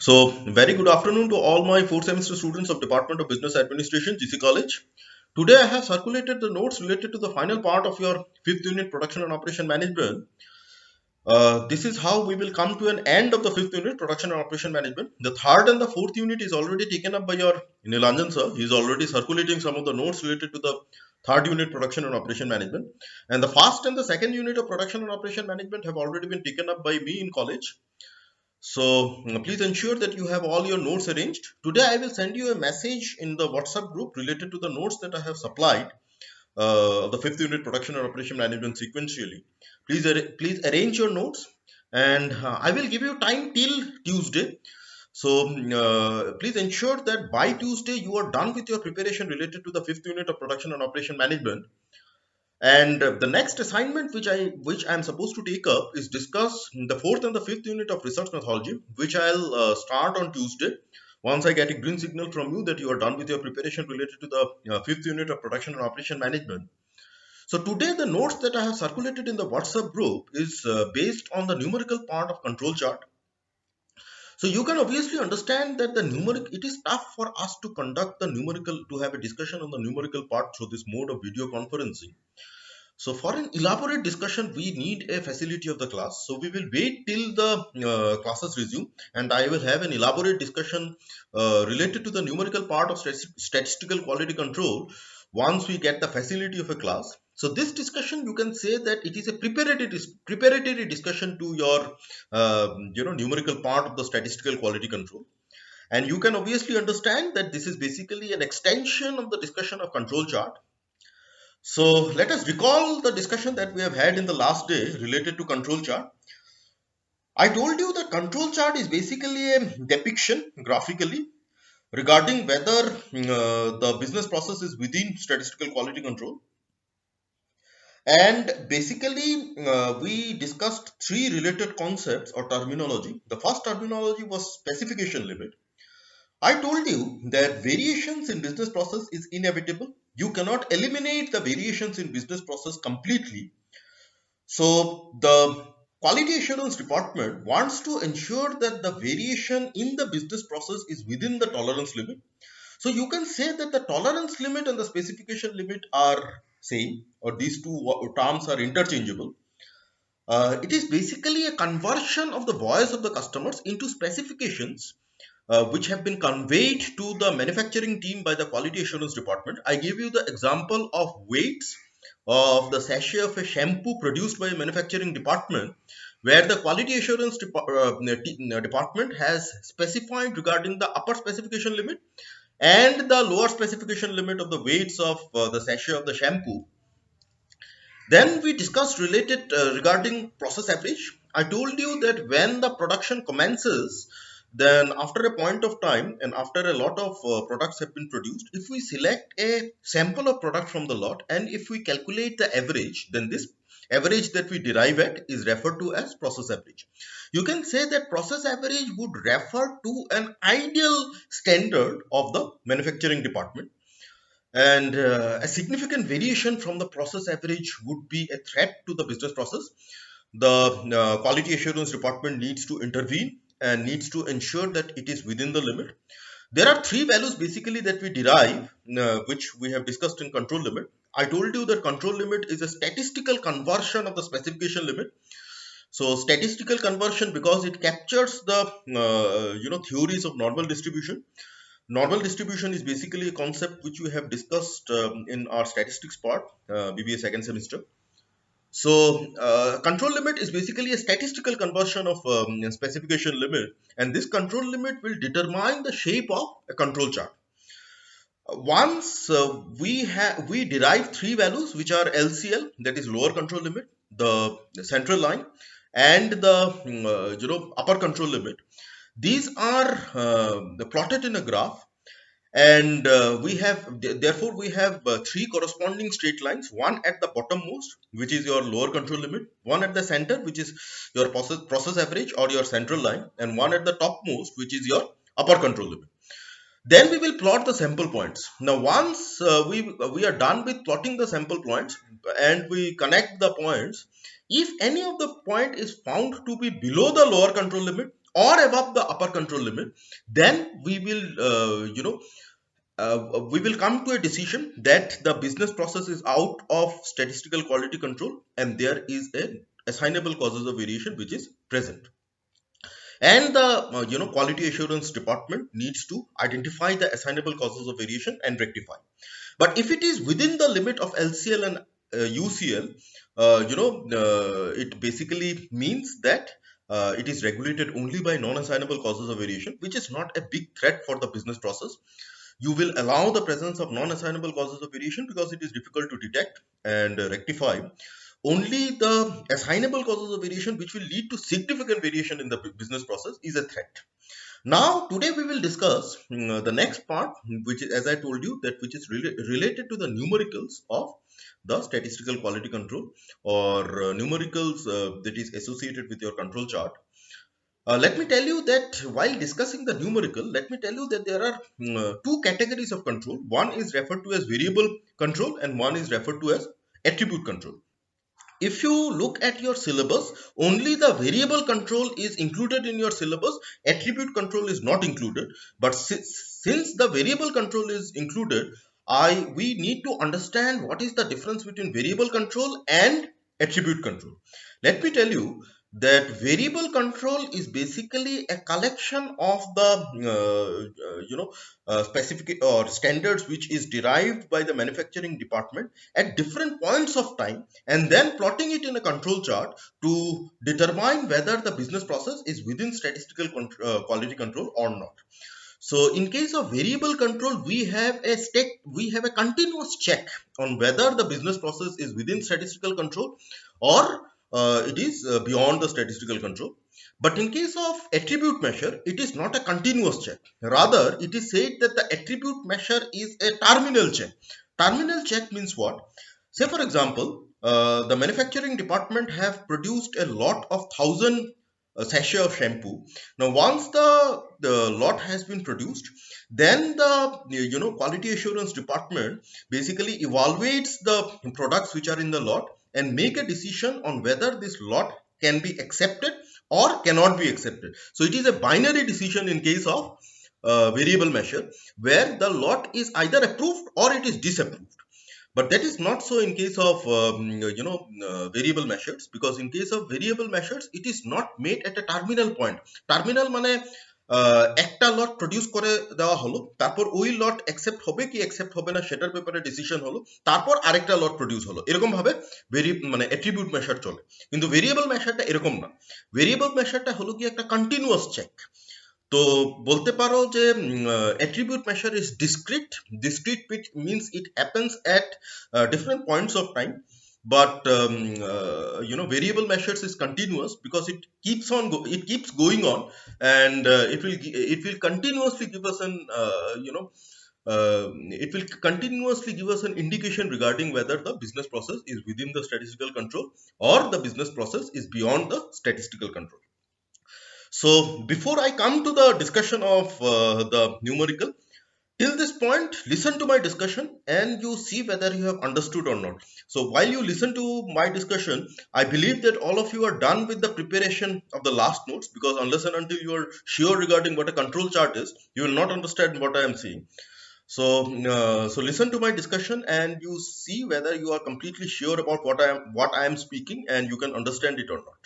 So, very good afternoon to all my fourth semester students of Department of Business Administration, GC College. Today I have circulated the notes related to the final part of your fifth unit, Production and Operation Management. This is how we will come to an end of the fifth unit, Production and Operation Management. The third and the fourth unit is already taken up by your Nilanjan sir. He is already circulating some of the notes related to the third unit, Production and Operation Management. And the first and the second unit of Production and Operation Management have already been taken up by me in college. So please ensure that you have all your notes arranged. Today I will send you a message in the WhatsApp group related to the notes that I have supplied of the fifth unit production and operation management sequentially. Please arrange your notes, and I will give you time till Tuesday. So please ensure that by Tuesday you are done with your preparation related to the fifth unit of production and operation management. And the next assignment which I am supposed to take up is discuss the fourth and the fifth unit of research methodology, which I'll start on Tuesday. Once I get a green signal from you that you are done with your preparation related to the fifth unit of production and operation management. So today the notes that I have circulated in the WhatsApp group is based on the numerical part of control chart. So you can obviously understand that it is tough for us to conduct the numerical, to have a discussion on the numerical part through this mode of video conferencing. So for an elaborate discussion, we need a facility of the class. So we will wait till the classes resume, and I will have an elaborate discussion related to the numerical part of statistical quality control once we get the facility of a class. So this discussion, you can say that it is a preparatory discussion to your numerical part of the statistical quality control. And you can obviously understand that this is basically an extension of the discussion of control chart. So let us recall the discussion that we have had in the last day related to control chart. I told you that control chart is basically a depiction graphically regarding whether the business process is within statistical quality control. And basically, we discussed three related concepts or terminology. The first terminology was specification limit. I told you that variations in business process is inevitable. You cannot eliminate the variations in business process completely. So the quality assurance department wants to ensure that the variation in the business process is within the tolerance limit. So you can say that the tolerance limit and the specification limit are same, or these two terms are interchangeable. It is basically a conversion of the voice of the customers into specifications which have been conveyed to the manufacturing team by the quality assurance department. I gave you the example of weights of the sachet of a shampoo produced by a manufacturing department, where the quality assurance department has specified regarding the upper specification limit and the lower specification limit of the weights of the sachet of the shampoo. Then we discussed related regarding process average. I told you that when the production commences, then after a point of time and after a lot of products have been produced, if we select a sample of product from the lot and if we calculate the average, then this average that we derive at is referred to as process average. You can say that process average would refer to an ideal standard of the manufacturing department, and a significant variation from the process average would be a threat to the business process. The quality assurance department needs to intervene and needs to ensure that it is within the limit. There are three values basically that we derive, which we have discussed in control limit. I told you that control limit is a statistical conversion of the specification limit. So statistical conversion because it captures the theories of normal distribution. Normal distribution is basically a concept which we have discussed in our statistics part, BBA second semester. So control limit is basically a statistical conversion of specification limit, and this control limit will determine the shape of a control chart. Once we derive three values which are LCL, that is lower control limit, the central line, and the upper control limit. These are plotted in a graph, and therefore we have three corresponding straight lines, one at the bottommost which is your lower control limit, one at the center which is your process average or your central line, and one at the topmost which is your upper control limit. Then we will plot the sample points. Now once we are done with plotting the sample points and we connect the points, if any of the point is found to be below the lower control limit or above the upper control limit, then we will come to a decision that the business process is out of statistical quality control and there is a assignable causes of variation which is present, and the quality assurance department needs to identify the assignable causes of variation and rectify. But if it is within the limit of LCL and UCL, it basically means that it is regulated only by non-assignable causes of variation, which is not a big threat for the business process. You will allow the presence of non-assignable causes of variation because it is difficult to detect and rectify. Only the assignable causes of variation, which will lead to significant variation in the business process, is a threat. Now, today we will discuss the next part, which is, as I told you, that which is related to the numericals of the statistical quality control, or numericals that is associated with your control chart. Let me tell you that while discussing the numerical, let me tell you that there are two categories of control. One is referred to as variable control and one is referred to as attribute control. If you look at your syllabus, only the variable control is included in your syllabus, attribute control is not included. But since the variable control is included, we need to understand what is the difference between variable control and attribute control. Let me tell you that variable control is basically a collection of the specific or standards which is derived by the manufacturing department at different points of time, and then plotting it in a control chart to determine whether the business process is within statistical quality control or not. So in case of variable control, we have a continuous check on whether the business process is within statistical control or it is beyond the statistical control. But in case of attribute measure, it is not a continuous check. Rather, it is said that the attribute measure is a terminal check. Terminal check means what? Say for example, the manufacturing department have produced a lot of 1,000 sachet of shampoo. Now, once the lot has been produced, then the quality assurance department basically evaluates the products which are in the lot and make a decision on whether this lot can be accepted or cannot be accepted. So it is a binary decision in case of variable measure, where the lot is either approved or it is disapproved. But that is not so in case of variable measures, because in case of variable measures it is not made at a terminal point. Terminal মানে একটা লট produce করে দেওয়া হলো, তারপর ওই লট accept হবে কি accept হবে না সেটার ব্যাপারে ডিসিশন হলো, তারপর আরেকটা লট প্রডিউস হলো, এরকম ভাবে অ্যাট্রিবিউট মেশার চলে। কিন্তু ভেরিয়েবল মেশারটা এরকম না। ভেরিয়েবল মেশারটা হলো কি একটা কন্টিনিউয়াস চেক। তো বলতে পারো যে attribute measure is discrete which means it happens at different points of time, but variable measures is continuous because it keeps going on, and it will continuously give us an it will continuously give us an indication regarding whether the business process is within the statistical control or the business process is beyond the statistical control. So before I come to the discussion of the numerical, till this point, listen to my discussion and you see whether you have understood or not. So while you listen to my discussion, I believe that all of you are done with the preparation of the last notes, because unless and until you are sure regarding what a control chart is, you will not understand what I am saying. So listen to my discussion and you see whether you are completely sure about what I am speaking and you can understand it or not.